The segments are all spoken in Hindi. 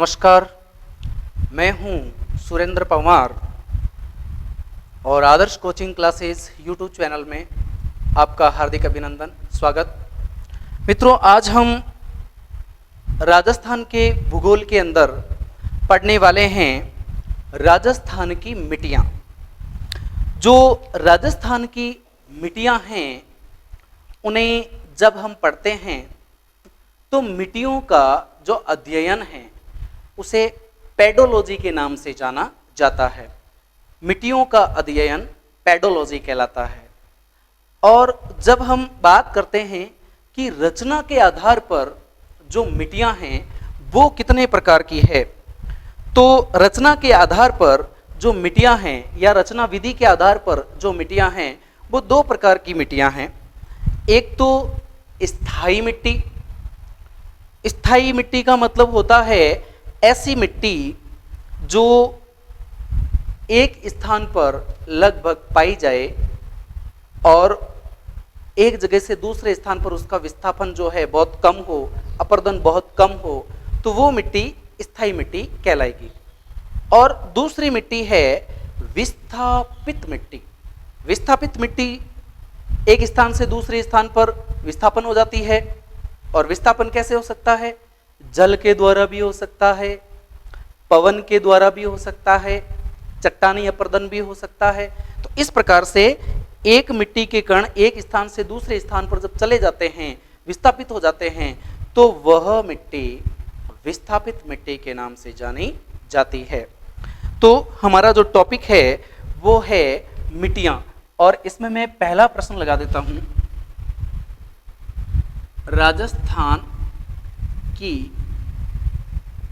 नमस्कार, मैं हूं सुरेंद्र पवार और आदर्श कोचिंग क्लासेस यूट्यूब चैनल में आपका हार्दिक अभिनंदन, स्वागत। मित्रों, आज हम राजस्थान के भूगोल के अंदर पढ़ने वाले हैं राजस्थान की मिट्टियाँ। जो राजस्थान की मिट्टियाँ हैं उन्हें जब हम पढ़ते हैं तो मिट्टियों का जो अध्ययन है उसे पेडोलॉजी के नाम से जाना जाता है। मिट्टियों का अध्ययन पेडोलॉजी कहलाता है। और जब हम बात करते हैं कि रचना के आधार पर जो मिट्टियां हैं वो कितने प्रकार की है, तो रचना के आधार पर जो मिट्टियां हैं या रचना विधि के आधार पर जो मिट्टियां हैं वो दो प्रकार की मिट्टियां हैं। एक तो स्थायी मिट्टी। स्थायी मिट्टी का मतलब होता है ऐसी मिट्टी जो एक स्थान पर लगभग पाई जाए और एक जगह से दूसरे स्थान पर उसका विस्थापन जो है बहुत कम हो, अपरदन बहुत कम हो, तो वो मिट्टी स्थायी मिट्टी कहलाएगी। और दूसरी मिट्टी है विस्थापित मिट्टी। विस्थापित मिट्टी एक स्थान से दूसरे स्थान पर विस्थापन हो जाती है। और विस्थापन कैसे हो सकता है? जल के द्वारा भी हो सकता है, पवन के द्वारा भी हो सकता है, चट्टानी अपरदन भी हो सकता है। तो इस प्रकार से एक मिट्टी के कण एक स्थान से दूसरे स्थान पर जब चले जाते हैं, विस्थापित हो जाते हैं, तो वह मिट्टी विस्थापित मिट्टी के नाम से जानी जाती है। तो हमारा जो टॉपिक है वो है मिट्टियां, और इसमें मैं पहला प्रश्न लगा देता हूं। राजस्थान की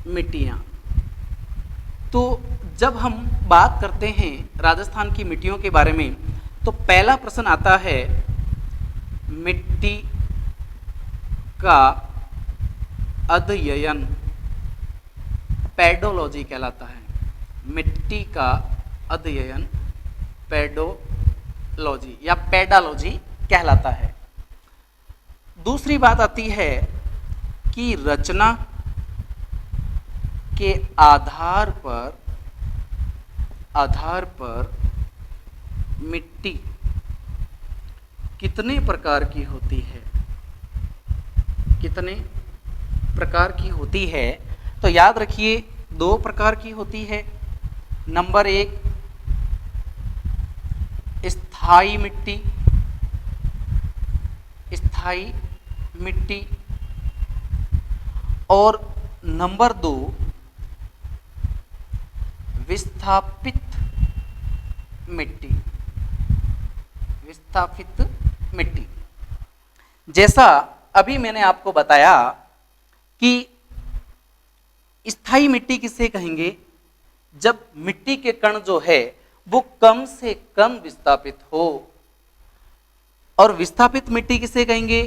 मिट्टियां। तो जब हम बात करते हैं राजस्थान की मिट्टियों के बारे में तो पहला प्रश्न आता है मिट्टी का अध्ययन पेडोलॉजी कहलाता है। मिट्टी का अध्ययन पेडोलॉजी या पेडालॉजी कहलाता है। दूसरी बात आती है कि रचना के आधार पर मिट्टी कितने प्रकार की होती है? कितने प्रकार की होती है? तो याद रखिए, दो प्रकार की होती है। नंबर एक स्थायी मिट्टी। स्थायी मिट्टी। और नंबर दो विस्थापित मिट्टी। विस्थापित मिट्टी। जैसा अभी मैंने आपको बताया कि स्थायी मिट्टी किसे कहेंगे? जब मिट्टी के कण जो है वो कम से कम विस्थापित हो। और विस्थापित मिट्टी किसे कहेंगे?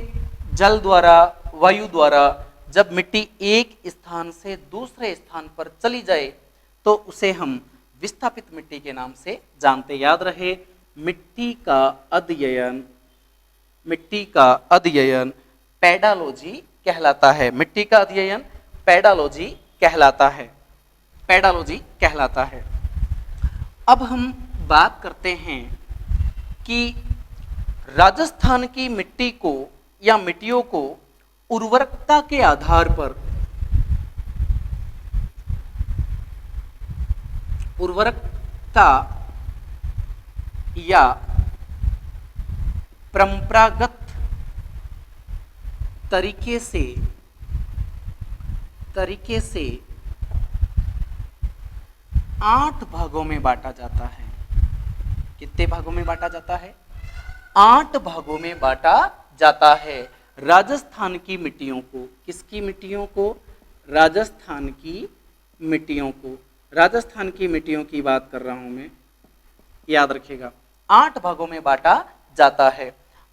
जल द्वारा, वायु द्वारा जब मिट्टी एक स्थान से दूसरे स्थान पर चली जाए तो उसे हम विस्थापित मिट्टी के नाम से जानते। याद रहे, मिट्टी का अध्ययन पेडालॉजी कहलाता है। मिट्टी का अध्ययन पेडालॉजी कहलाता है। पेडालॉजी कहलाता है। अब हम बात करते हैं कि राजस्थान की मिट्टी को या मिट्टियों को उर्वरकता के आधार पर, उर्वरकता या परंपरागत तरीके से 8 भागों में बांटा जाता है। कितने भागों में बांटा जाता है? 8 भागों में बांटा जाता है राजस्थान की मिट्टियों को। किसकी मिट्टियों को? राजस्थान की मिट्टियों को। राजस्थान की मिट्टियों की बात कर रहा हूं मैं, याद रखिएगा। 8 भागों में बांटा जाता है।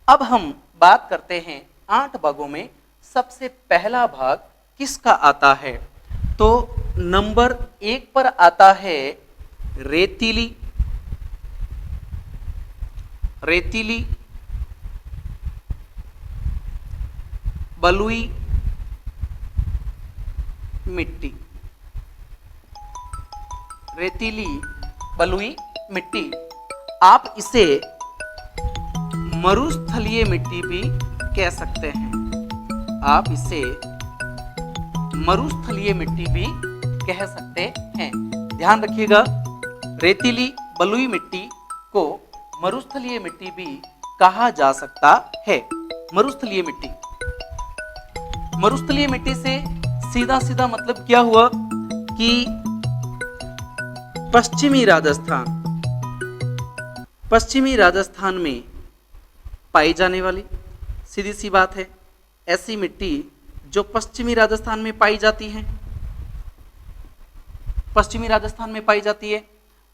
अब हम बात करते हैं 8 भागों में सबसे पहला भाग किसका आता है? तो नंबर 1 पर आता है रेतीली। रेतीली, बलुई मिट्टी। रेतीली बलुई मिट्टी, आप इसे मरुस्थलीय मिट्टी भी कह सकते हैं। आप इसे मरुस्थलीय मिट्टी भी कह सकते हैं। ध्यान रखिएगा, रेतीली बलुई मिट्टी को मरुस्थलीय मिट्टी भी कहा जा सकता है। मरुस्थलीय मिट्टी, मरुस्थलीय मिट्टी से सीधा सीधा मतलब क्या हुआ कि पश्चिमी राजस्थान में पाई जाने वाली, सीधी सी बात है, ऐसी मिट्टी जो पश्चिमी राजस्थान में पाई जाती है, पश्चिमी राजस्थान में पाई जाती है,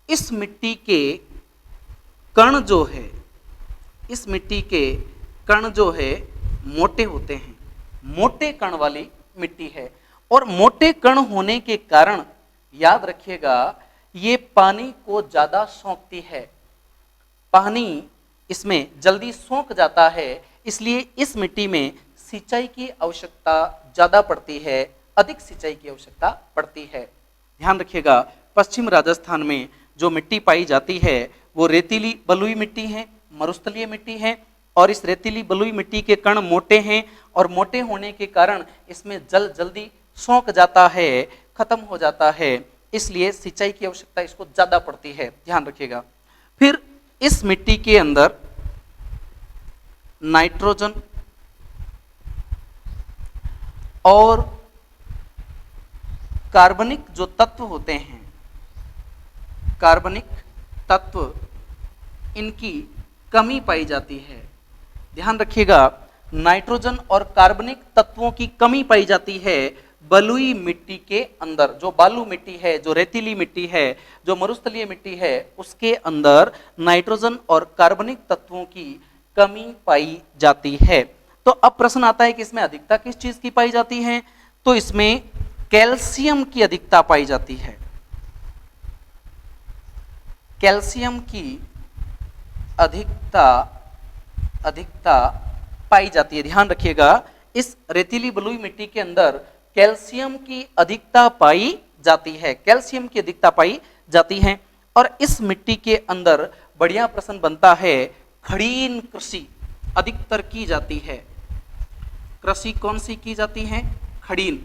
इस मिट्टी के कण जो है, इस मिट्टी के कण जो है मोटे होते हैं, मोटे कण वाली मिट्टी है। और मोटे कण होने के कारण याद रखिएगा ये पानी को ज्यादा सोखती है, पानी इसमें जल्दी सोख जाता है, इसलिए इस मिट्टी में सिंचाई की आवश्यकता ज्यादा पड़ती है, अधिक सिंचाई की आवश्यकता पड़ती है। ध्यान रखिएगा, पश्चिम राजस्थान में जो मिट्टी पाई जाती है वो रेतीली बलुई मिट्टी है, मरुस्थलीय मिट्टी है, और इस रेतीली बलुई मिट्टी के कण मोटे हैं और मोटे होने के कारण इसमें जल जल्दी सोख जाता है, खत्म हो जाता है, इसलिए सिंचाई की आवश्यकता इसको ज्यादा पड़ती है। ध्यान रखिएगा। फिर इस मिट्टी के अंदर नाइट्रोजन और कार्बनिक जो तत्व होते हैं, कार्बनिक तत्व, इनकी कमी पाई जाती है। ध्यान रखिएगा, नाइट्रोजन और कार्बनिक तत्वों की कमी पाई जाती है बलुई मिट्टी के अंदर। जो बालू मिट्टी है, जो रेतीली मिट्टी है, जो मरुस्थलीय मिट्टी है, उसके अंदर नाइट्रोजन और कार्बनिक तत्वों की कमी पाई जाती है। तो अब प्रश्न आता है कि इसमें अधिकता किस चीज की पाई जाती है? तो इसमें कैल्शियम की अधिकता पाई जाती है। कैल्शियम की अधिकता पाई जाती है। ध्यान रखिएगा, इस रेतीली बलुई मिट्टी के अंदर कैल्शियम की अधिकता पाई जाती है, कैल्शियम की अधिकता पाई जाती है। और इस मिट्टी के अंदर बढ़िया प्रश्न बनता है, खड़ीन कृषि अधिकतर की जाती है। कृषि कौन सी की जाती है? खड़ीन।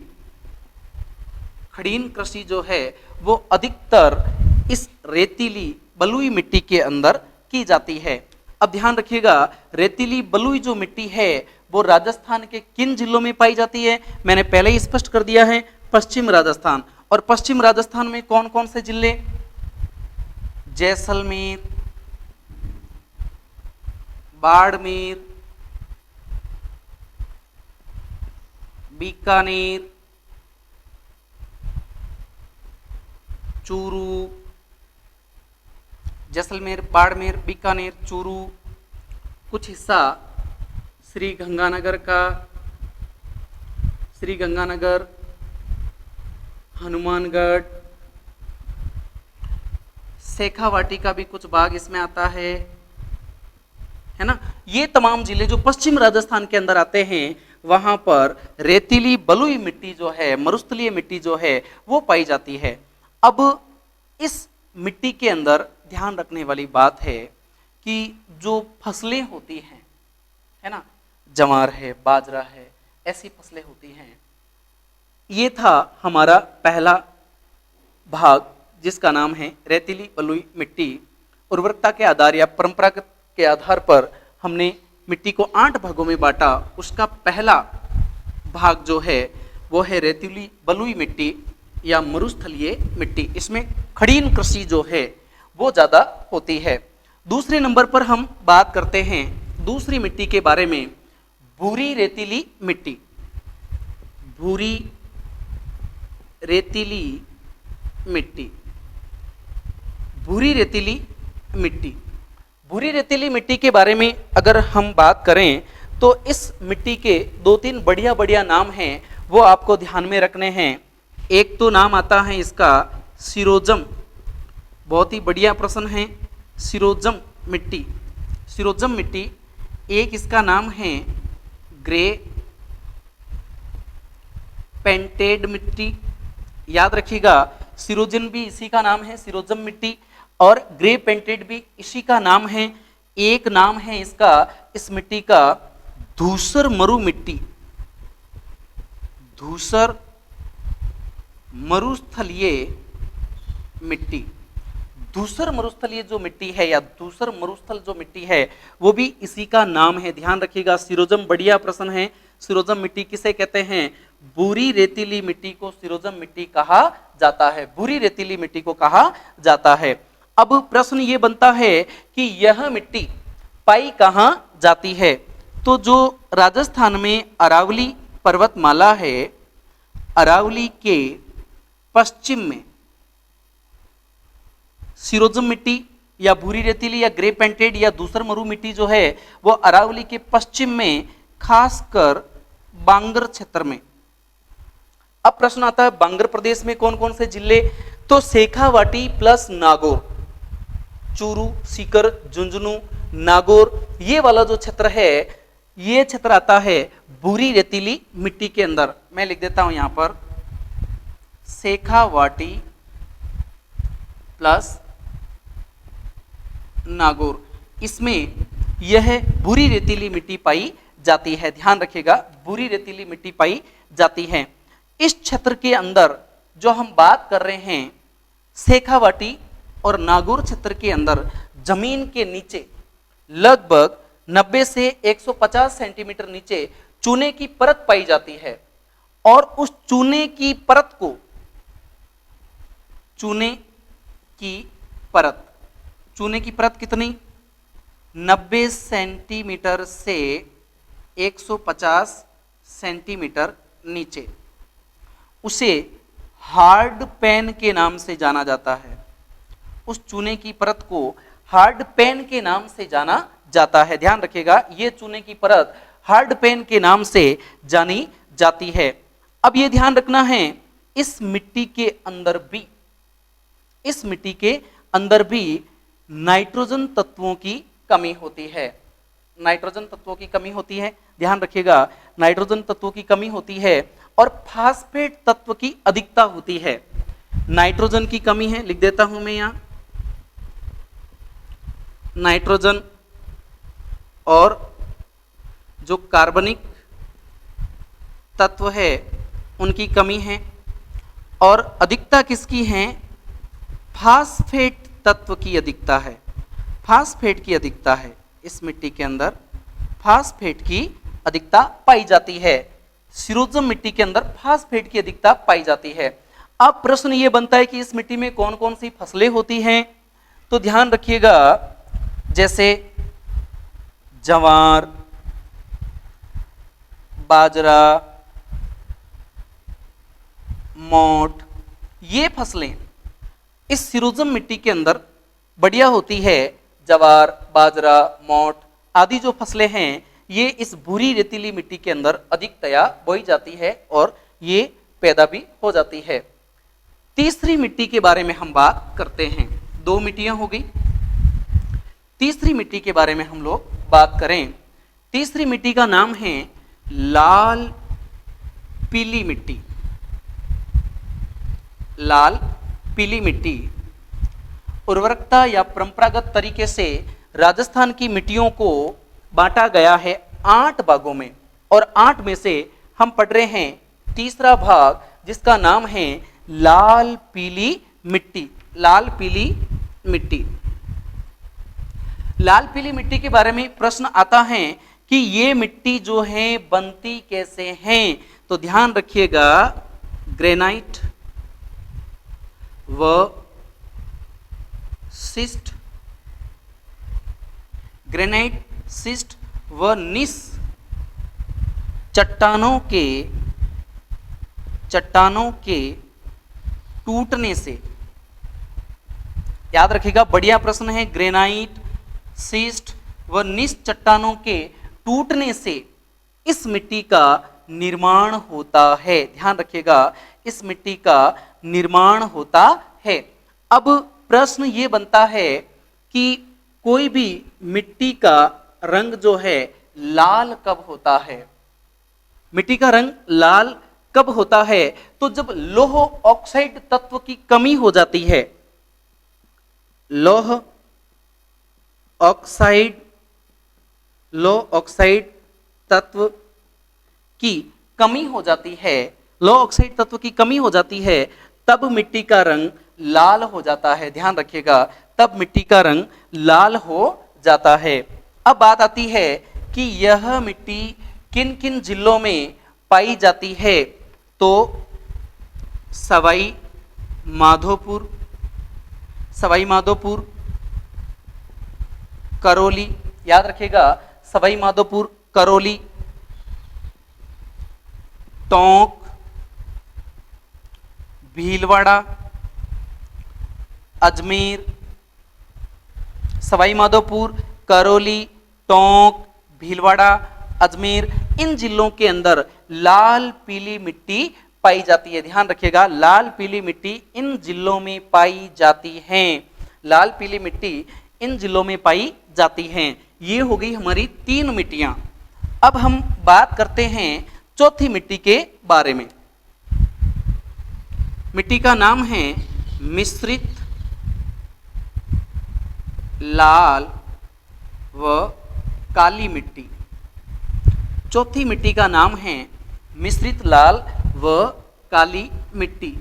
खड़ीन कृषि जो है वो अधिकतर इस रेतीली बलुई मिट्टी के अंदर की जाती है। अब ध्यान रखिएगा, रेतीली बलुई जो मिट्टी है वो राजस्थान के किन जिलों में पाई जाती है? मैंने पहले ही स्पष्ट कर दिया है, पश्चिम राजस्थान। और पश्चिम राजस्थान में कौन कौन से जिले? जैसलमेर, बाड़मेर, बीकानेर, चूरू, जैसलमेर, बाड़मेर, बीकानेर, चूरू, कुछ हिस्सा श्री गंगानगर का, श्री गंगानगर, हनुमानगढ़, शेखावाटी का भी कुछ भाग इसमें आता है ना। ये तमाम जिले जो पश्चिम राजस्थान के अंदर आते हैं, वहां पर रेतीली बलुई मिट्टी जो है, मरुस्थलीय मिट्टी जो है वो पाई जाती है। अब इस मिट्टी के अंदर ध्यान रखने वाली बात है कि जो फसलें होती हैं, है ना, जवार है, बाजरा है, ऐसी फसलें होती हैं। ये था हमारा पहला भाग जिसका नाम है रेतीली बलुई मिट्टी। उर्वरकता के आधार या परंपरागत के आधार पर हमने मिट्टी को 8 भागों में बांटा। उसका पहला भाग जो है वो है रेतीली बलुई मिट्टी या मरुस्थलीय मिट्टी। इसमें खड़ीन कृषि जो है वो ज्यादा होती है। दूसरे नंबर पर हम बात करते हैं दूसरी मिट्टी के बारे में, भूरी रेतीली मिट्टी। भूरी रेतीली मिट्टी, भूरी रेतीली मिट्टी। भूरी रेतीली मिट्टी के बारे में अगर हम बात करें तो इस मिट्टी के 2-3 बढ़िया बढ़िया नाम हैं, वो आपको ध्यान में रखने हैं। एक तो नाम आता है इसका सिरोजम, बहुत ही बढ़िया प्रश्न है, सिरोजम मिट्टी, सिरोजम मिट्टी। एक इसका नाम है ग्रे पेंटेड मिट्टी। याद रखिएगा, सिरोजिन भी इसी का नाम है, सिरोजम मिट्टी, और ग्रे पेंटेड भी इसी का नाम है। एक नाम है इसका, इस मिट्टी का, धूसर मरु मिट्टी, धूसर मरुस्थलीय मिट्टी। धूसर मरुस्थलीय जो मिट्टी है या धूसर मरुस्थल जो मिट्टी है वो भी इसी का नाम है, ध्यान रखिएगा। सिरोजम, बढ़िया प्रश्न है। सिरोजम मिट्टी किसे कहते हैं? बुरी रेतीली मिट्टी को सिरोजम मिट्टी कहा जाता है, बुरी रेतीली मिट्टी को कहा जाता है। अब प्रश्न ये बनता है कि यह मिट्टी पाई कहां जाती है? तो जो राजस्थान में अरावली पर्वतमाला है, अरावली के पश्चिम में सिरोजम मिट्टी या भूरी रेतीली या ग्रे पेंटेड या दूसर मरु मिट्टी जो है वो अरावली के पश्चिम में, खासकर बांगर क्षेत्र में। अब प्रश्न आता है बांगर प्रदेश में कौन कौन से जिले? तो शेखावाटी प्लस नागौर, चूरू, सीकर, झुंझुनू, नागौर, ये वाला जो क्षेत्र है ये क्षेत्र आता है भूरी रेतीली मिट्टी के अंदर। मैं लिख देता हूं यहां पर शेखावाटी प्लस नागौर, इसमें यह भूरी रेतीली मिट्टी पाई जाती है, ध्यान रखिएगा, भूरी रेतीली मिट्टी पाई जाती है। इस क्षेत्र के अंदर जो हम बात कर रहे हैं शेखावाटी और नागौर क्षेत्र के अंदर जमीन के नीचे लगभग 90 से 150 सेंटीमीटर नीचे चूने की परत पाई जाती है, और उस चूने की परत को, चूने की परत, चूने की परत कितनी? 90 सेंटीमीटर से 150 सेंटीमीटर नीचे, उसे हार्ड पैन के नाम से जाना जाता है। उस चूने की परत को हार्ड पैन के नाम से जाना जाता है, ध्यान रखिएगा, ये चूने की परत हार्ड पैन के नाम से जानी जाती है। अब ये ध्यान रखना है इस मिट्टी के अंदर भी, इस मिट्टी के अंदर भी नाइट्रोजन तत्वों की कमी होती है, नाइट्रोजन तत्वों की कमी होती है, ध्यान रखिएगा, नाइट्रोजन तत्वों की कमी होती है और फास्फेट तत्व की अधिकता होती है। नाइट्रोजन की कमी है, लिख देता हूं मैं यहां, नाइट्रोजन और जो कार्बनिक तत्व है उनकी कमी है, और अधिकता किसकी है? फास्फेट तत्व की अधिकता है, फास्फेट की अधिकता है, इस मिट्टी के अंदर फास्फेट की अधिकता पाई जाती है। सिरोजम मिट्टी के अंदर फास्फेट की अधिकता पाई जाती है। अब प्रश्न ये बनता है कि इस मिट्टी में कौन कौन सी फसलें होती हैं? तो ध्यान रखिएगा, जैसे जवार, बाजरा, मोठ, ये फसलें इस सिरोजम मिट्टी के अंदर बढ़िया होती है। जवार, बाजरा, मोठ आदि जो फसलें हैं ये इस भूरी रेतीली मिट्टी के अंदर अधिकतया बोई जाती है और ये पैदा भी हो जाती है। तीसरी मिट्टी के बारे में हम बात करते हैं, दो मिट्टियां हो गई, तीसरी मिट्टी के बारे में हम लोग बात करें। तीसरी मिट्टी का नाम है लाल पीली मिट्टी, लाल पीली मिट्टी। उर्वरकता या परंपरागत तरीके से राजस्थान की मिट्टियों को बांटा गया है 8 भागों में, और 8 में से हम पढ़ रहे हैं तीसरा भाग जिसका नाम है लाल पीली मिट्टी, लाल पीली मिट्टी। लाल पीली मिट्टी के बारे में प्रश्न आता है कि ये मिट्टी जो है बनती कैसे हैं? तो ध्यान रखिएगा, ग्रेनाइट व सिस्ट, ग्रेनाइट, सिस्ट व निस चट्टानों के टूटने से, याद रखिएगा, बढ़िया प्रश्न है। ग्रेनाइट, सिस्ट व निस चट्टानों के टूटने से इस मिट्टी का निर्माण होता है, ध्यान रखिएगा, इस मिट्टी का निर्माण होता है। अब प्रश्न ये बनता है कि कोई भी मिट्टी का रंग जो है लाल कब होता है? मिट्टी का रंग लाल कब होता है? तो जब लौह ऑक्साइड तत्व की कमी हो जाती है। लौह ऑक्साइड तत्व की कमी हो जाती है, लौह ऑक्साइड तत्व की कमी हो जाती है, तब मिट्टी का रंग लाल हो जाता है। ध्यान रखिएगा, तब मिट्टी का रंग लाल हो जाता है। अब बात आती है कि यह मिट्टी किन किन जिलों में पाई जाती है? तो सवाई माधोपुर, करौली, याद रखिएगा, सवाई माधोपुर, करौली, टोंक, भीलवाड़ा, अजमेर। सवाई माधोपुर, करौली, टोंक, भीलवाड़ा, अजमेर, इन जिलों के अंदर लाल पीली मिट्टी पाई जाती है। ध्यान रखिएगा, लाल पीली मिट्टी इन जिलों में पाई जाती है। लाल पीली मिट्टी इन जिलों में पाई जाती हैं। ये हो गई हमारी 3 मिट्टियां। अब हम बात करते हैं चौथी मिट्टी के बारे में। मिट्टी का नाम है मिश्रित लाल व काली मिट्टी। चौथी मिट्टी का नाम है मिश्रित लाल व काली मिट्टी।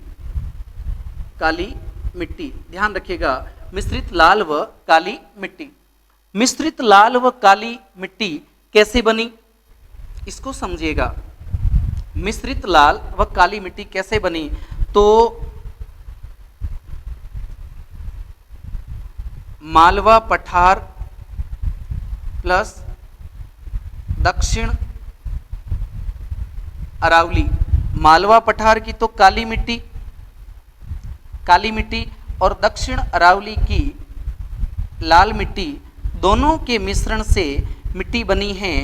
काली मिट्टी, ध्यान रखिएगा, मिश्रित लाल व काली मिट्टी। मिश्रित लाल व काली मिट्टी कैसे बनी, इसको समझिएगा। मिश्रित लाल व काली मिट्टी कैसे बनी? तो मालवा पठार प्लस दक्षिण अरावली। मालवा पठार की तो काली मिट्टी और दक्षिण अरावली की लाल मिट्टी, दोनों के मिश्रण से मिट्टी बनी है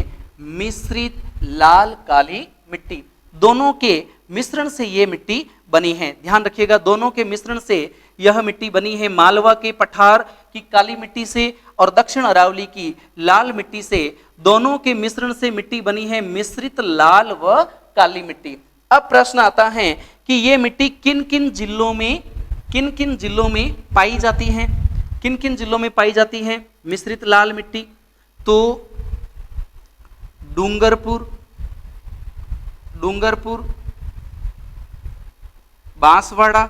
मिश्रित लाल काली मिट्टी। दोनों के मिश्रण से ये मिट्टी बनी है। ध्यान रखिएगा, दोनों के मिश्रण से यह मिट्टी बनी है। मालवा के पठार की काली मिट्टी से और दक्षिण अरावली की लाल मिट्टी से, दोनों के मिश्रण से मिट्टी बनी है मिश्रित लाल व काली मिट्टी। अब प्रश्न आता है कि ये मिट्टी किन किन जिलों में पाई जाती है? किन किन जिलों में पाई जाती है मिश्रित लाल मिट्टी? तो डूंगरपुर, बांसवाड़ा,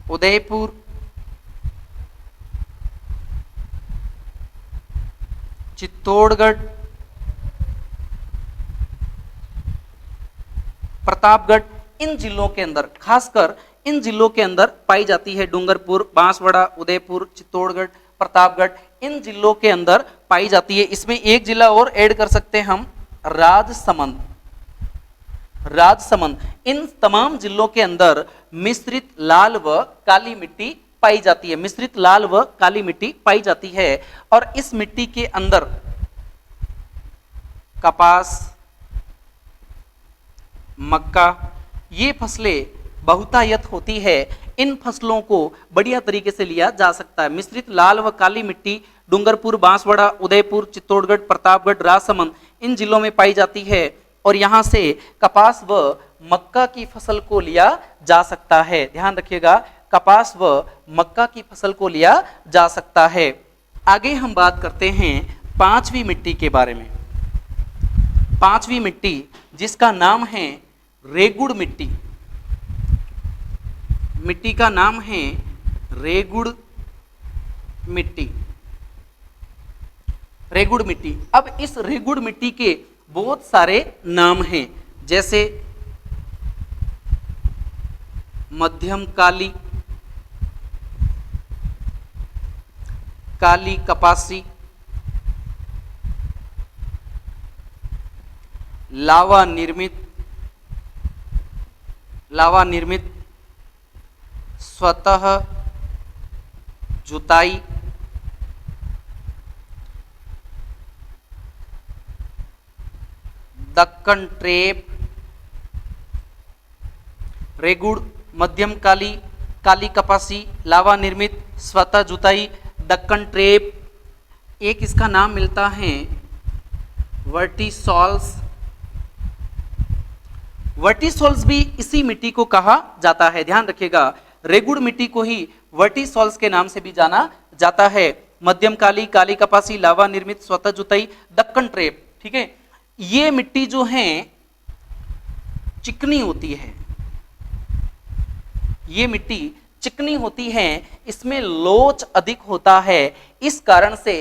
उदयपुर, चित्तौड़गढ़, प्रतापगढ़, इन जिलों के अंदर, खासकर इन जिलों के अंदर पाई जाती है। डूंगरपुर, बांसवाड़ा, उदयपुर, चित्तौड़गढ़, प्रतापगढ़, इन जिलों के अंदर पाई जाती है। इसमें एक जिला और ऐड कर सकते हैं हम, राजसमंद। इन तमाम जिलों के अंदर मिश्रित लाल व काली मिट्टी पाई जाती है। मिश्रित लाल व काली मिट्टी पाई जाती है और इस मिट्टी के अंदर कपास, मक्का, ये फसलें बहुतायत होती है। इन फसलों को बढ़िया तरीके से लिया जा सकता है। मिश्रित लाल व काली मिट्टी डूंगरपुर, बांसवाड़ा, उदयपुर, चित्तौड़गढ़, प्रतापगढ़, राजसमंद, इन जिलों में पाई जाती है और यहां से कपास व मक्का की फसल को लिया जा सकता है। ध्यान रखिएगा, कपास व मक्का की फसल को लिया जा सकता है। आगे हम बात करते हैं पांचवी मिट्टी के बारे में। पांचवी मिट्टी जिसका नाम है रेगुड़ मिट्टी। मिट्टी का नाम है रेगुड़ मिट्टी। रेगुड़ मिट्टी, अब इस रेगुड़ मिट्टी के बहुत सारे नाम हैं, जैसे मध्यम काली, काली कपासी, लावा निर्मित, स्वतः जुताई, दक्कन ट्रेप। रेगुड़, मध्यम काली, काली कपासी, लावा निर्मित, स्वतः जुताई, दक्कन ट्रेप। एक इसका नाम मिलता है वर्टिसॉल्स, वर्टिसॉल्स भी इसी मिट्टी को कहा जाता है, ध्यान रखिएगा। रेगुड़ मिट्टी को ही वर्टिसॉल्स के नाम से भी जाना जाता है। मध्यम काली, काली कपासी, लावा निर्मित, स्वतः जुताई, दक्कन ट्रेप, ठीक है। ये मिट्टी जो है चिकनी होती है, ये मिट्टी चिकनी होती है, इसमें लोच अधिक होता है, इस कारण से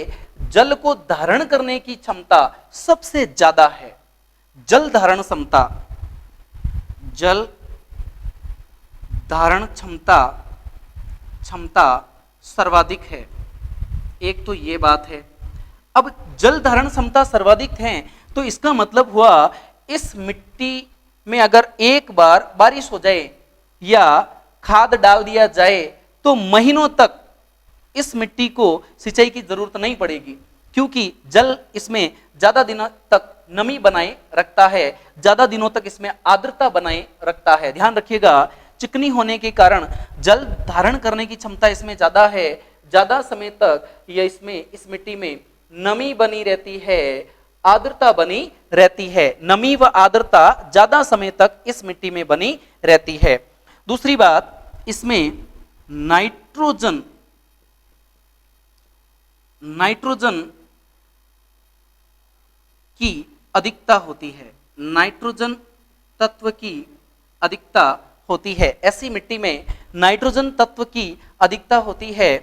जल को धारण करने की क्षमता सबसे ज्यादा है। जल धारण क्षमता, जल धारण क्षमता सर्वाधिक है। एक तो ये बात है। अब जल धारण क्षमता सर्वाधिक है तो इसका मतलब हुआ इस मिट्टी में अगर एक बार बारिश हो जाए या खाद डाल दिया जाए तो महीनों तक इस मिट्टी को सिंचाई की जरूरत नहीं पड़ेगी, क्योंकि जल इसमें ज्यादा दिनों तक नमी बनाए रखता है, ज्यादा दिनों तक इसमें आर्द्रता बनाए रखता है। ध्यान रखिएगा, चिकनी होने के कारण जल धारण करने की क्षमता इसमें ज्यादा है, ज्यादा समय तक यह इस मिट्टी में नमी बनी रहती है, आर्द्रता बनी रहती है। नमी व आर्द्रता ज्यादा समय तक इस मिट्टी में बनी रहती है। दूसरी बात, इसमें नाइट्रोजन की अधिकता होती है, नाइट्रोजन तत्व की अधिकता होती है। ऐसी मिट्टी में नाइट्रोजन तत्व की अधिकता होती है,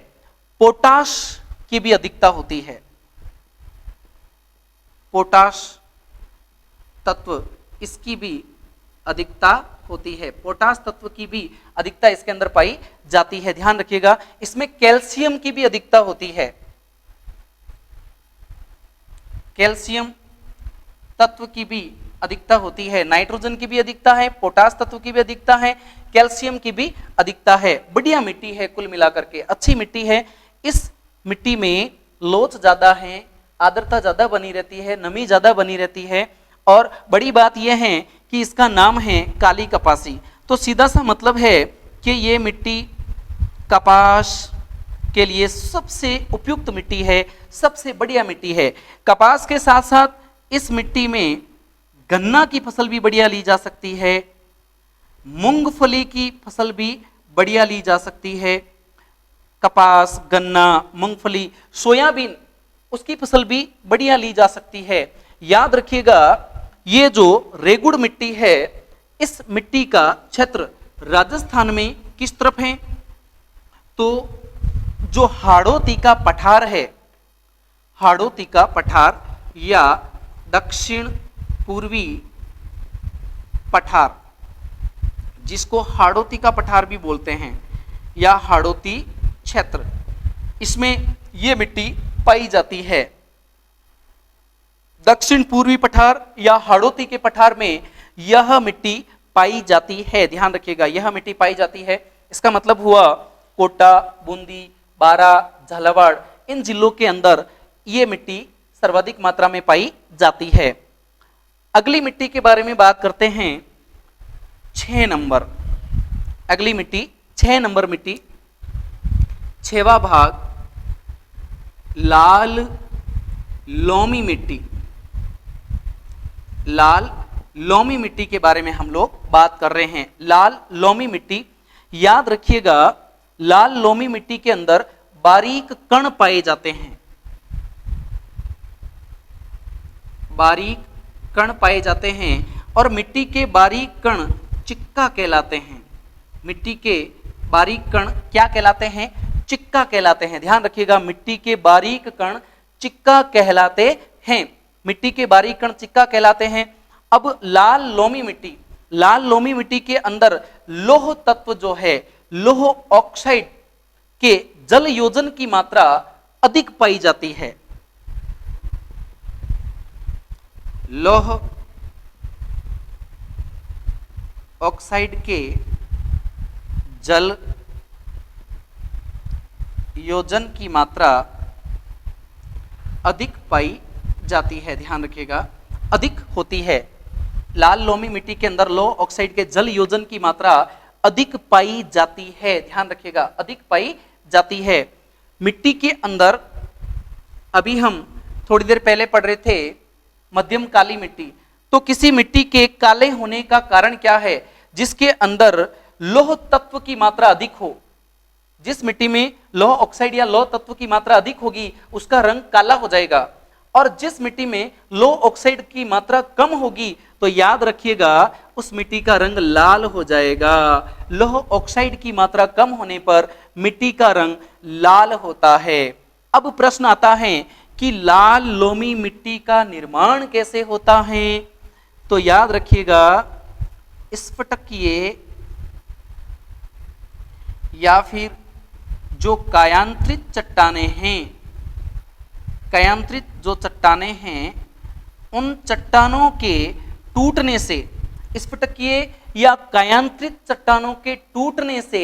पोटाश की भी अधिकता होती है। पोटाश तत्व इसकी भी अधिकता होती है, पोटाश तत्व की भी अधिकता इसके अंदर पाई जाती है। ध्यान रखिएगा, इसमें कैल्शियम की भी अधिकता होती है, कैल्शियम तत्व की भी अधिकता होती है। नाइट्रोजन की भी अधिकता है, पोटाश तत्व की भी अधिकता है, कैल्शियम की भी अधिकता है। बढ़िया मिट्टी है, कुल मिलाकर के अच्छी मिट्टी है। इस मिट्टी में लोच ज्यादा है, आर्द्रता ज्यादा बनी रहती है, नमी ज्यादा बनी रहती है, और बड़ी बात यह है कि इसका नाम है काली कपासी। तो सीधा सा मतलब है कि ये मिट्टी कपास के लिए सबसे उपयुक्त मिट्टी है, सबसे बढ़िया मिट्टी है। कपास के साथ साथ इस मिट्टी में गन्ना की फसल भी बढ़िया ली जा सकती है, मूंगफली की फसल भी बढ़िया ली जा सकती है। कपास, गन्ना, मूंगफली, सोयाबीन, उसकी फसल भी बढ़िया ली जा सकती है। याद रखिएगा, ये जो रेगुड़ मिट्टी है, इस मिट्टी का क्षेत्र राजस्थान में किस तरफ है? तो जो हाड़ौती का पठार है, हाड़ौती का पठार या दक्षिण पूर्वी पठार, जिसको हाड़ौती का पठार भी बोलते हैं, या हाड़ौती क्षेत्र, इसमें यह मिट्टी पाई जाती है। दक्षिण पूर्वी पठार या हाड़ौती के पठार में यह मिट्टी पाई जाती है। ध्यान रखिएगा, यह मिट्टी पाई जाती है। इसका मतलब हुआ कोटा, बूंदी, बारा, झालावाड़, इन जिलों के अंदर यह मिट्टी सर्वाधिक मात्रा में पाई जाती है। अगली मिट्टी के बारे में बात करते हैं, 6 नंबर। अगली मिट्टी 6 नंबर मिट्टी, 6वां भाग लाल लोमी मिट्टी। लाल लोमी मिट्टी के बारे में हम लोग बात कर रहे हैं। लाल लोमी मिट्टी, याद रखिएगा, लाल लोमी मिट्टी के अंदर बारीक कण पाए जाते हैं, बारीक कण पाए जाते हैं, और मिट्टी के बारीक कण चिक्का कहलाते हैं। मिट्टी के बारीक कण क्या कहलाते हैं? चिक्का कहलाते हैं। ध्यान रखिएगा, मिट्टी के बारीक कण चिक्का कहलाते हैं। मिट्टी के बारीक कण चिक्का कहलाते हैं। अब लाल लोमी मिट्टी, लाल लोमी मिट्टी के अंदर लोह तत्व जो है, लोह ऑक्साइड के जल योजन की मात्रा अधिक पाई जाती है। लोह ऑक्साइड के जल योजन की मात्रा अधिक पाई जाती है। ध्यान रखिएगा, अधिक होती है। लाल लोमी मिट्टी के अंदर लोह ऑक्साइड के जल योजन की मात्रा अधिक पाई जाती है। ध्यान रखिएगा, अधिक पाई जाती है। मिट्टी के अंदर अभी हम थोड़ी देर पहले पढ़ रहे थे मध्यम काली मिट्टी। तो किसी मिट्टी के काले होने का कारण क्या है? जिसके अंदर लौह तत्व की मात्रा अधिक हो। जिस मिट्टी में लौह ऑक्साइड या लौह तत्व की मात्रा अधिक होगी उसका रंग काला हो जाएगा, और जिस मिट्टी में लौह ऑक्साइड की मात्रा कम होगी तो याद रखिएगा उस मिट्टी का रंग लाल हो जाएगा। लौह ऑक्साइड की मात्रा कम होने पर मिट्टी का रंग लाल होता है। अब प्रश्न आता है कि लाल लोमी मिट्टी का निर्माण कैसे होता है? तो याद रखिएगा स्फटिकीय या फिर जो कायांतरित चट्टानें हैं, कायांतरित जो चट्टानें हैं, उन चट्टानों के टूटने से, स्फटिकीय या कायांतरित चट्टानों के टूटने से,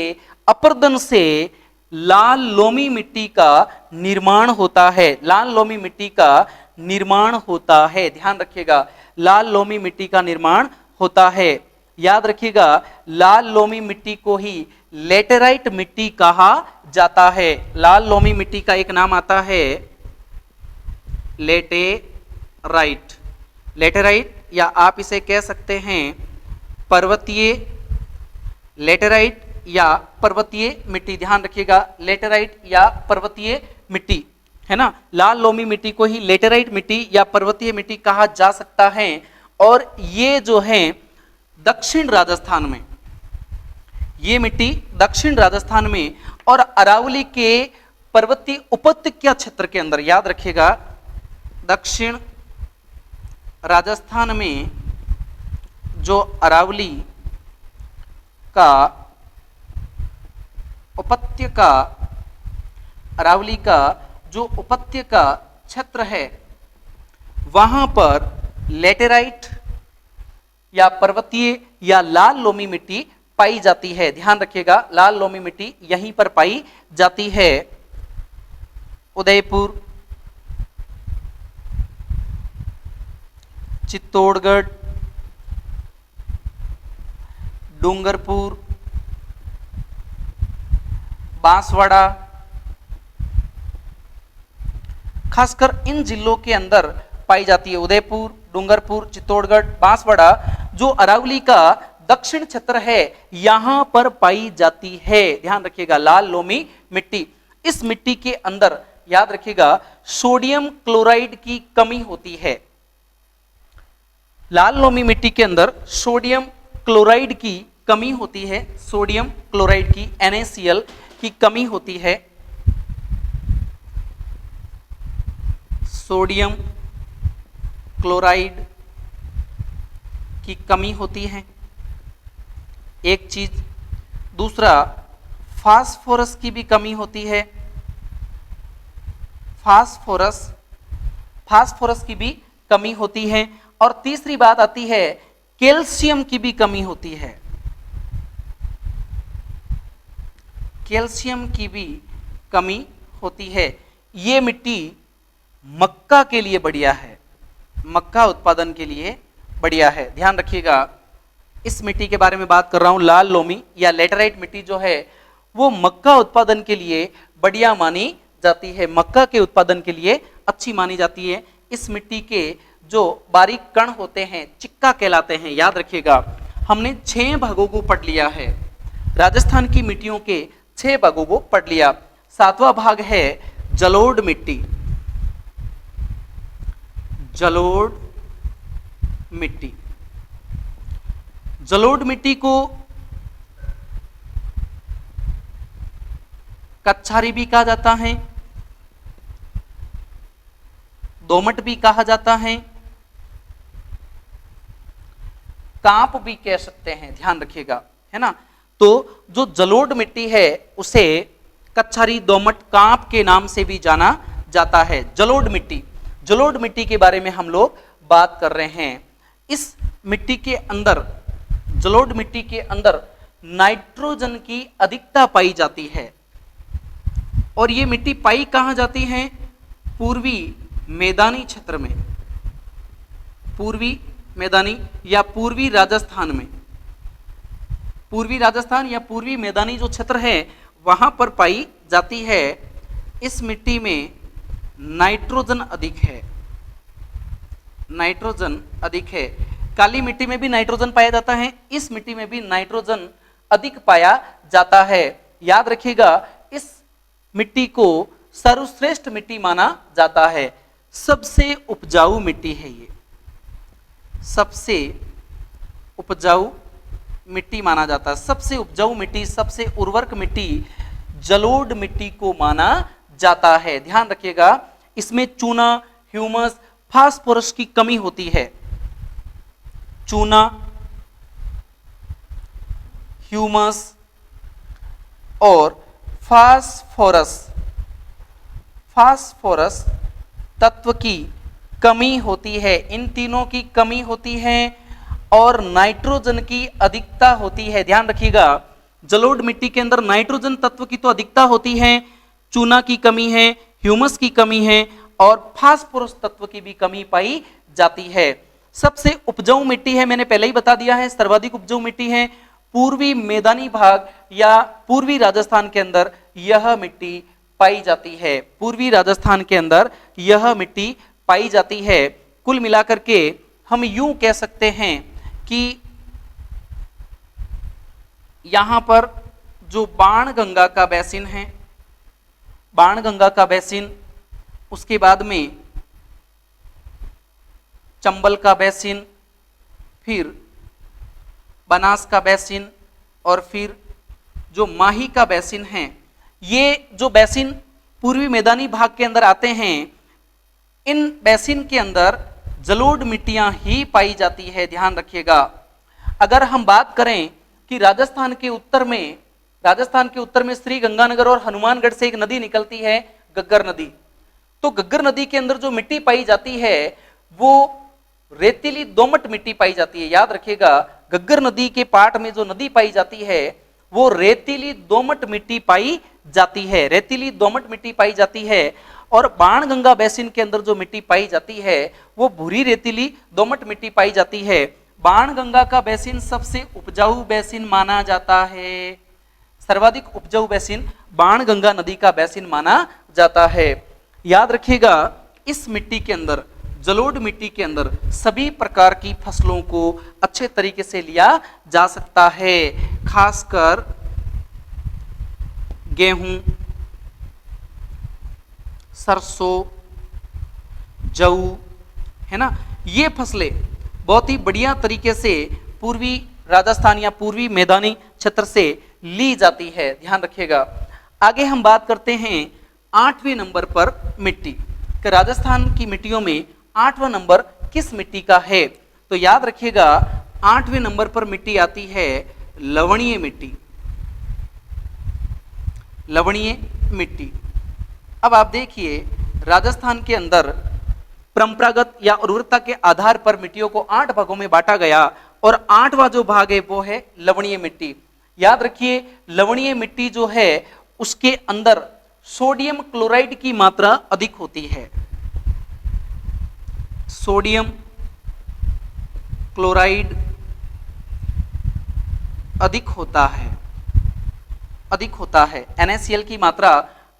अपरदन से लाल लोमी मिट्टी का निर्माण होता है। लाल लोमी मिट्टी का निर्माण होता है, ध्यान रखिएगा, लाल लोमी मिट्टी का निर्माण होता है। याद रखिएगा लाल लोमी मिट्टी को ही लेटेराइट मिट्टी कहा जाता है। लाल लोमी मिट्टी का एक नाम आता है लेटेराइट। लेटेराइट या आप इसे कह सकते हैं पर्वतीय लेटेराइट या पर्वतीय मिट्टी। ध्यान रखिएगा लेटेराइट या पर्वतीय मिट्टी, है ना। लाल लोमी मिट्टी को ही लेटेराइट मिट्टी या पर्वतीय मिट्टी कहा जा सकता है। और ये जो है दक्षिण राजस्थान में, ये मिट्टी दक्षिण राजस्थान में और अरावली के पर्वतीय उपत्यका क्षेत्र के अंदर, याद रखिएगा दक्षिण राजस्थान में जो अरावली का उपत्यका, अरावली का जो उपत्यका क्षेत्र है वहां पर लेटेराइट या पर्वतीय या लाल लोमी मिट्टी पाई जाती है। ध्यान रखिएगा लाल लोमी मिट्टी यहीं पर पाई जाती है। उदयपुर, चित्तौड़गढ़, डूंगरपुर, बांसवाड़ा, खासकर इन जिलों के अंदर पाई जाती है। उदयपुर, डूंगरपुर, चित्तौड़गढ़, बांसवाड़ा जो अरावली का दक्षिण क्षेत्र है यहां पर पाई जाती है। ध्यान रखिएगा लाल लोमी मिट्टी, इस मिट्टी के अंदर याद रखिएगा सोडियम क्लोराइड की कमी होती है। लाल लोमी मिट्टी के अंदर सोडियम क्लोराइड की कमी होती है, सोडियम क्लोराइड की NaCl की कमी होती है। सोडियम क्लोराइड की कमी होती है एक चीज। दूसरा फास्फोरस की भी कमी होती है, फास्फोरस की भी कमी होती है। और तीसरी बात आती है कैल्शियम की भी कमी होती है, कैल्शियम की भी कमी होती है। ये मिट्टी मक्का के लिए बढ़िया है, मक्का उत्पादन के लिए बढ़िया है। ध्यान रखिएगा इस मिट्टी के बारे में बात कर रहा हूं, लाल लोमी या लेटेराइट मिट्टी जो है वो मक्का उत्पादन के लिए बढ़िया मानी जाती है, मक्का के उत्पादन के लिए अच्छी मानी जाती है। इस मिट्टी के जो बारीक कण होते हैं चिक्का कहलाते हैं। याद रखिएगा हमने 6 भागों को पढ़ लिया है, राजस्थान की मिट्टियों के 6 भागों को पढ़ लिया। 7वां भाग है जलोढ़ मिट्टी। जलोढ़ मिट्टी, जलोढ़ मिट्टी को कच्छारी भी कहा जाता है, दोमट भी कहा जाता है, कांप भी कह सकते हैं। ध्यान रखिएगा, है ना। तो जो जलोढ़ मिट्टी है उसे कच्छारी, दोमट, कांप के नाम से भी जाना जाता है। जलोढ़ मिट्टी, जलोढ़ मिट्टी के बारे में हम लोग बात कर रहे हैं। इस मिट्टी के अंदर, जलोढ़ मिट्टी के अंदर नाइट्रोजन की अधिकता पाई जाती है। और ये मिट्टी पाई कहां जाती है? पूर्वी मैदानी क्षेत्र में, पूर्वी मैदानी या पूर्वी राजस्थान में, पूर्वी राजस्थान या पूर्वी मैदानी जो क्षेत्र है वहां पर पाई जाती है। इस मिट्टी में नाइट्रोजन अधिक है, नाइट्रोजन अधिक है। काली मिट्टी में भी नाइट्रोजन पाया जाता है, इस मिट्टी में भी नाइट्रोजन अधिक पाया जाता है। याद रखिएगा, इस मिट्टी को सर्वश्रेष्ठ मिट्टी माना जाता है, सबसे उपजाऊ मिट्टी है ये, सबसे उपजाऊ मिट्टी माना जाता है। सबसे उपजाऊ मिट्टी, सबसे उर्वरक मिट्टी जलोढ़ मिट्टी को माना जाता है। ध्यान रखिएगा, इसमें चूना, ह्यूमस, फास्फोरस की कमी होती है। चूना, ह्यूमस और फास्फोरस तत्व की कमी होती है। इन तीनों की कमी होती है और नाइट्रोजन की अधिकता होती है। ध्यान रखिएगा, जलोढ़ मिट्टी के अंदर नाइट्रोजन तत्व की तो अधिकता होती है, चूना की कमी है, ह्यूमस की कमी है और फास्फोरस तत्व की भी कमी पाई जाती है। सबसे उपजाऊ मिट्टी है, मैंने पहले ही बता दिया है, सर्वाधिक उपजाऊ मिट्टी है पूर्वी मैदानी भाग या पूर्वी राजस्थान के अंदर यह मिट्टी पाई जाती है। पूर्वी राजस्थान के अंदर यह मिट्टी पाई जाती है। कुल मिलाकर के हम यूं कह सकते हैं कि यहां पर जो बाणगंगा का बेसिन है, बाणगंगा का बेसिन, उसके बाद में चंबल का बेसिन, फिर बनास का बेसिन और फिर जो माही का बेसिन है, ये जो बेसिन पूर्वी मैदानी भाग के अंदर आते हैं, इन बेसिन के अंदर जलोढ़ मिट्टियां ही पाई जाती है। ध्यान रखिएगा, अगर हम बात करें कि राजस्थान के उत्तर में श्री गंगानगर और हनुमानगढ़ से एक नदी निकलती है, गग्गर नदी। तो गग्गर नदी के अंदर जो मिट्टी पाई जाती है वो रेतीली दोमट मिट्टी पाई जाती है। याद रखिएगा, गग्गर नदी के पाट में जो नदी पाई जाती है वो रेतीली दोमट मिट्टी पाई जाती है, रेतीली दोमट मिट्टी पाई जाती है। और बाणगंगा बेसिन के अंदर जो मिट्टी पाई जाती है वो भूरी रेतीली दोमट मिट्टी पाई जाती है। बाणगंगा का बेसिन सबसे उपजाऊ बेसिन माना जाता है, सर्वाधिक उपजाऊ बेसिन बाणगंगा नदी का बेसिन माना जाता है। याद रखिएगा, इस मिट्टी के अंदर, जलोढ़ मिट्टी के अंदर सभी प्रकार की फसलों को अच्छे तरीके से लिया जा सकता है, खासकर गेहूं, सरसों, जऊ, है ना, ये फसलें बहुत ही बढ़िया तरीके से पूर्वी राजस्थान या पूर्वी मैदानी क्षेत्र से ली जाती है। ध्यान रखिएगा, आगे हम बात करते हैं 8वें नंबर पर मिट्टी कि राजस्थान की मिट्टियों में 8वां नंबर किस मिट्टी का है। तो याद रखिएगा, 8वें नंबर पर मिट्टी आती है लवणीय मिट्टी, लवणीय मिट्टी। अब आप देखिए, राजस्थान के अंदर परंपरागत या उर्वरता के आधार पर मिट्टियों को 8 भागों में बांटा गया और 8वां जो भाग है वो है लवणीय मिट्टी। याद रखिए, लवणीय मिट्टी जो है उसके अंदर सोडियम क्लोराइड की मात्रा अधिक होती है, सोडियम क्लोराइड अधिक होता है, NaCl की मात्रा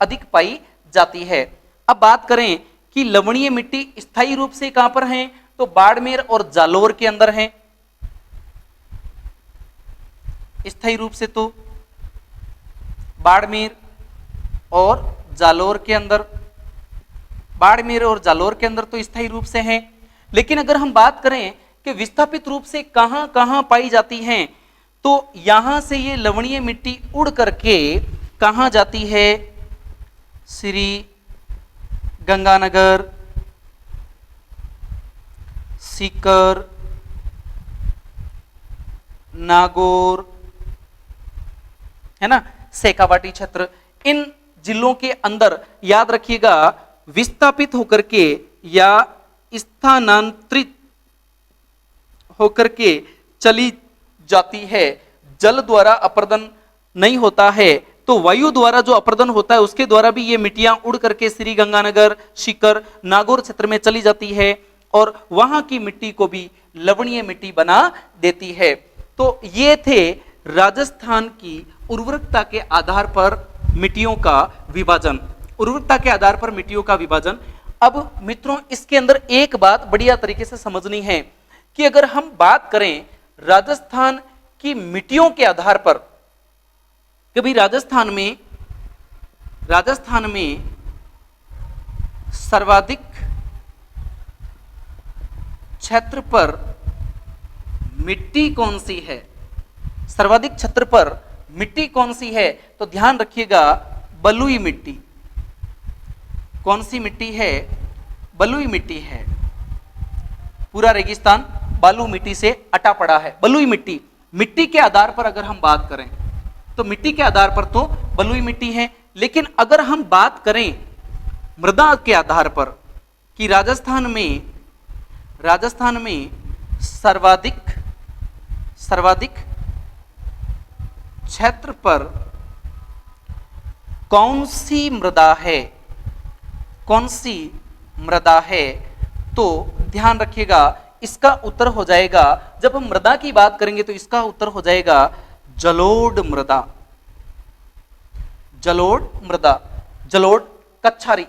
अधिक पाई जाती है। अब बात करें कि लवणीय मिट्टी स्थायी रूप से कहां पर है, तो बाड़मेर और जालोर के अंदर है। स्थायी रूप से तो बाड़मेर और जालोर के अंदर, बाड़मेर और जालोर के अंदर तो स्थायी रूप से हैं। लेकिन अगर हम बात करें कि विस्थापित रूप से कहां कहां पाई जाती हैं, तो यहां से ये लवणीय मिट्टी उड़ करके कहां जाती है, श्री गंगानगर, सीकर, नागौर, है ना, शेखावाटी क्षेत्र, इन जिलों के अंदर याद रखिएगा विस्थापित होकर के या स्थानांतरित होकर के चली जाती है। जल द्वारा अपर्दन नहीं होता है, तो वायु द्वारा जो अपर्दन होता है उसके द्वारा भी ये मिट्टियां उड़ करके श्री गंगानगर, सीकर, नागौर क्षेत्र में चली जाती है और वहां की मिट्टी को भी लवणीय मिट्टी बना देती है। तो ये थे राजस्थान की उर्वरकता के आधार पर मिट्टियों का विभाजन, उर्वरकता के आधार पर मिट्टियों का विभाजन। अब मित्रों, इसके अंदर एक बात बढ़िया तरीके से समझनी है कि अगर हम बात करें राजस्थान की मिट्टियों के आधार पर, कभी राजस्थान में सर्वाधिक क्षेत्र पर मिट्टी कौन सी है, सर्वाधिक क्षेत्र पर मिट्टी कौन सी है, तो ध्यान रखिएगा बलुई मिट्टी। कौन सी मिट्टी है? बलुई मिट्टी है। पूरा रेगिस्तान बालू मिट्टी से अटा पड़ा है। बलुई मिट्टी, मिट्टी के आधार पर अगर हम बात करें तो मिट्टी के आधार पर तो बलुई मिट्टी है, लेकिन अगर हम बात करें मृदा के आधार पर कि राजस्थान में सर्वाधिक क्षेत्र पर कौन सी मृदा है, तो ध्यान रखिएगा इसका उत्तर हो जाएगा, जब हम मृदा की बात करेंगे तो इसका उत्तर हो जाएगा जलोढ़ मृदा। जलोढ़ कच्छारी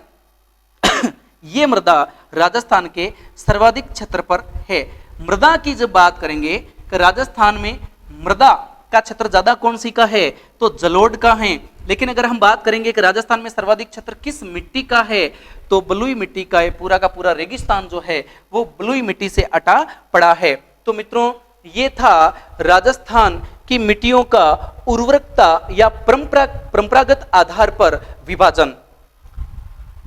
ये मृदा राजस्थान के सर्वाधिक क्षेत्र पर है। मृदा की जब बात करेंगे कि राजस्थान में मृदा का क्षेत्र ज्यादा कौन सी का है, तो जलोढ़ का है। लेकिन अगर हम बात करेंगे कि राजस्थान में सर्वाधिक क्षेत्र किस मिट्टी का है, तो बलुई मिट्टी का है। पूरा का पूरा रेगिस्तान जो है वो बलुई मिट्टी से अटा पड़ा है। तो मित्रों, ये था राजस्थान की मिट्टियों का उर्वरकता या परंपरागत आधार पर विभाजन,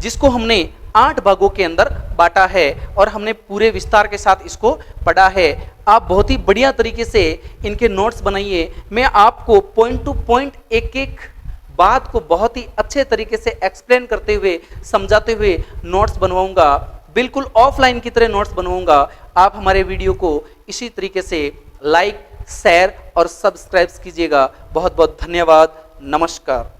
जिसको हमने 8 भागों के अंदर बांटा है और हमने पूरे विस्तार के साथ इसको पढ़ा है। आप बहुत ही बढ़िया तरीके से इनके नोट्स बनाइए। मैं आपको पॉइंट टू पॉइंट एक बात को बहुत ही अच्छे तरीके से एक्सप्लेन करते हुए, समझाते हुए नोट्स बनवाऊंगा। बिल्कुल ऑफलाइन की तरह नोट्स बनवाऊंगा। आप हमारे वीडियो को इसी तरीके से लाइक, शेयर और सब्सक्राइब कीजिएगा। बहुत बहुत धन्यवाद। नमस्कार।